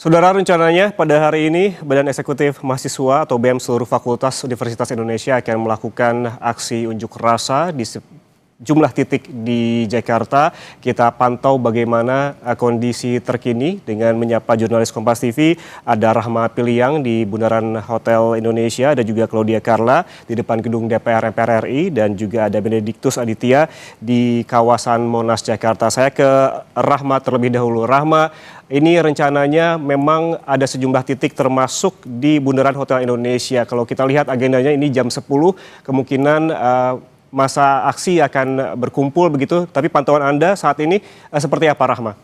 Saudara, rencananya pada hari ini Badan Eksekutif Mahasiswa atau BEM seluruh Fakultas Universitas Indonesia akan melakukan aksi unjuk rasa di sejumlah titik di Jakarta. Kita pantau bagaimana kondisi terkini dengan menyapa jurnalis Kompas TV. Ada Rahma Piliang di Bundaran Hotel Indonesia, ada juga Claudia Carla di depan gedung DPR MPR RI, dan juga ada Benediktus Aditya di kawasan Monas Jakarta. Saya ke Rahma terlebih dahulu. Rahma, ini rencananya memang ada sejumlah titik termasuk di Bundaran Hotel Indonesia. Kalau kita lihat agendanya ini jam 10, kemungkinan masa aksi akan berkumpul begitu. Tapi pantauan Anda saat ini seperti apa, Rahma?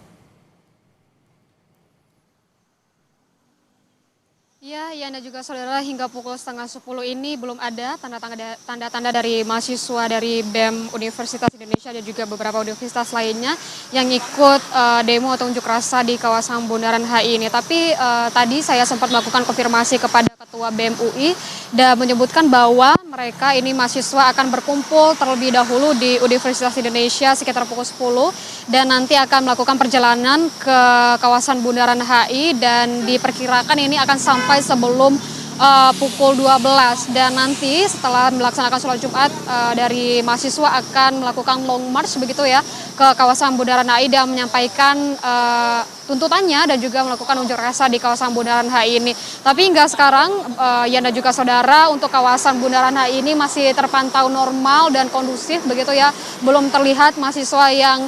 Ya, dan juga saudara, hingga pukul setengah 10 ini belum ada tanda-tanda dari mahasiswa dari BEM Universitas Indonesia dan juga beberapa universitas lainnya yang ikut demo atau unjuk rasa di kawasan Bundaran HI ini. Tapi tadi saya sempat melakukan konfirmasi kepada Ketua BEM UI dan menyebutkan bahwa mereka ini mahasiswa akan berkumpul terlebih dahulu di Universitas Indonesia sekitar pukul 10 dan nanti akan melakukan perjalanan ke kawasan Bundaran HI dan diperkirakan ini akan sampai sebelum pukul 12, dan nanti setelah melaksanakan sholat Jumat dari mahasiswa akan melakukan long march begitu ya ke kawasan Bundaran HI dan menyampaikan tuntutannya dan juga melakukan unjuk rasa di kawasan Bundaran HI ini. Tapi hingga sekarang dan juga saudara, untuk kawasan Bundaran HI ini masih terpantau normal dan kondusif begitu ya. Belum terlihat mahasiswa yang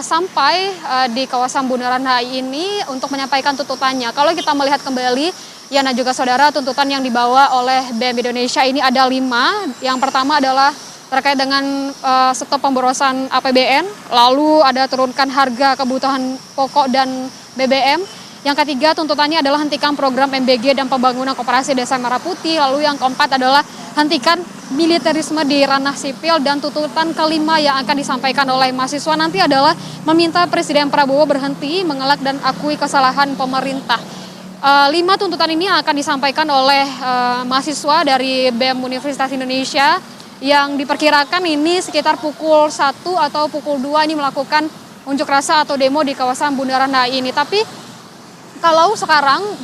sampai di kawasan Bundaran HI ini untuk menyampaikan tuntutannya. Kalau kita melihat kembali dan juga saudara, tuntutan yang dibawa oleh BEM Indonesia ini ada 5. Yang pertama adalah terkait dengan stop pemborosan APBN, lalu ada turunkan harga kebutuhan pokok dan BBM. Yang ketiga, tuntutannya adalah hentikan program MBG dan pembangunan koperasi Desa Merah Putih. Lalu yang keempat adalah hentikan militerisme di ranah sipil, dan tuntutan kelima yang akan disampaikan oleh mahasiswa nanti adalah meminta Presiden Prabowo berhenti mengelak dan akui kesalahan pemerintah. 5 tuntutan ini akan disampaikan oleh mahasiswa dari BEM Universitas Indonesia yang diperkirakan ini sekitar pukul 1 atau pukul 2 ini melakukan unjuk rasa atau demo di kawasan Bundaran HI ini. Tapi kalau sekarang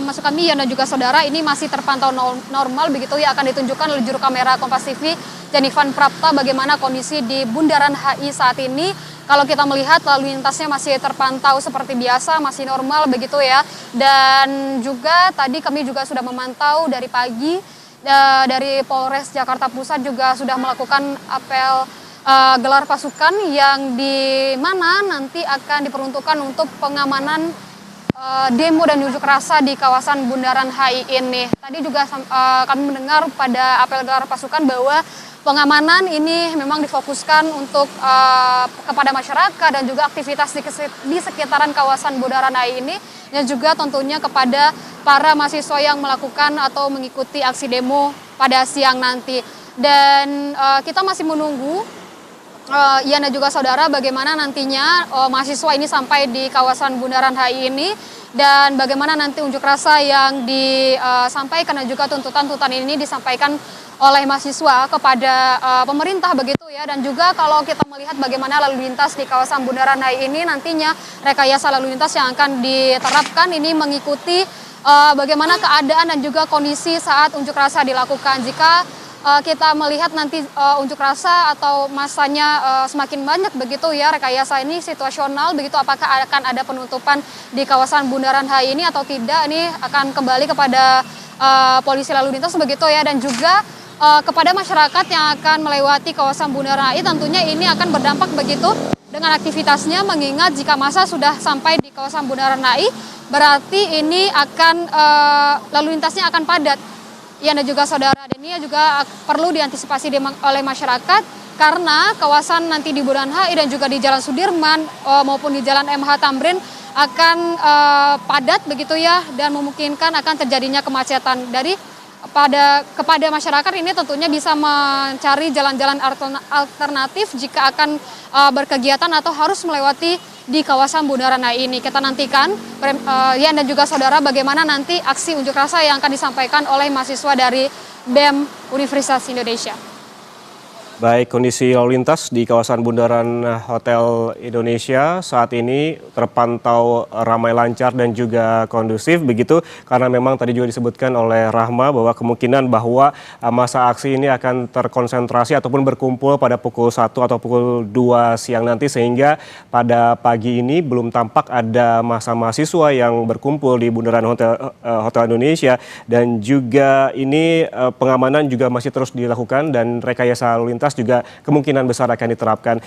masuk kami dan juga saudara, ini masih terpantau normal begitu ya, akan ditunjukkan oleh juru kamera Kompas TV Janivan Prapta bagaimana kondisi di Bundaran HI saat ini. Kalau kita melihat lalu lintasnya masih terpantau seperti biasa, masih normal begitu ya. Dan juga tadi kami juga sudah memantau dari pagi dari Polres Jakarta Pusat juga sudah melakukan apel gelar pasukan yang di mana nanti akan diperuntukkan untuk pengamanan demo dan unjuk rasa di kawasan Bundaran HI ini. Tadi juga kami mendengar pada apel gelar pasukan bahwa pengamanan ini memang difokuskan untuk kepada masyarakat dan juga aktivitas di sekitaran kawasan Bundaran HI ini, dan juga tentunya kepada para mahasiswa yang melakukan atau mengikuti aksi demo pada siang nanti. Dan kita masih menunggu dan juga saudara bagaimana nantinya mahasiswa ini sampai di kawasan Bundaran HI ini, dan bagaimana nanti unjuk rasa yang disampaikan dan juga tuntutan-tuntutan ini disampaikan oleh mahasiswa kepada pemerintah begitu ya. Dan juga kalau kita melihat bagaimana lalu lintas di kawasan Bundaran HI ini, nantinya rekayasa lalu lintas yang akan diterapkan ini mengikuti bagaimana keadaan dan juga kondisi saat unjuk rasa dilakukan. Jika kita melihat nanti unjuk rasa atau masanya semakin banyak begitu ya, rekayasa ini situasional begitu, apakah akan ada penutupan di kawasan Bundaran HI ini atau tidak, ini akan kembali kepada polisi lalu lintas begitu ya. Dan juga kepada masyarakat yang akan melewati kawasan Bundaran HI, tentunya ini akan berdampak begitu dengan aktivitasnya, mengingat jika massa sudah sampai di kawasan Bundaran HI berarti ini akan lalu lintasnya akan padat. Ya, dan juga saudara, dan ini juga perlu diantisipasi oleh masyarakat karena kawasan nanti di Bundaran HI dan juga di Jalan Sudirman maupun di Jalan MH Tamrin akan padat begitu ya, dan memungkinkan akan terjadinya kemacetan. Kepada masyarakat ini tentunya bisa mencari jalan-jalan alternatif jika akan berkegiatan atau harus melewati di kawasan Bundaran HI ini. Kita nantikan dan juga saudara bagaimana nanti aksi unjuk rasa yang akan disampaikan oleh mahasiswa dari BEM Universitas Indonesia. Baik, kondisi lalu lintas di kawasan Bundaran Hotel Indonesia saat ini terpantau ramai lancar dan juga kondusif begitu karena memang tadi juga disebutkan oleh Rahma bahwa kemungkinan bahwa masa aksi ini akan terkonsentrasi ataupun berkumpul pada pukul 1 atau pukul 2 siang nanti sehingga pada pagi ini belum tampak ada massa mahasiswa yang berkumpul di Bundaran Hotel Indonesia dan juga ini pengamanan juga masih terus dilakukan dan rekayasa lalu lintas juga kemungkinan besar akan diterapkan.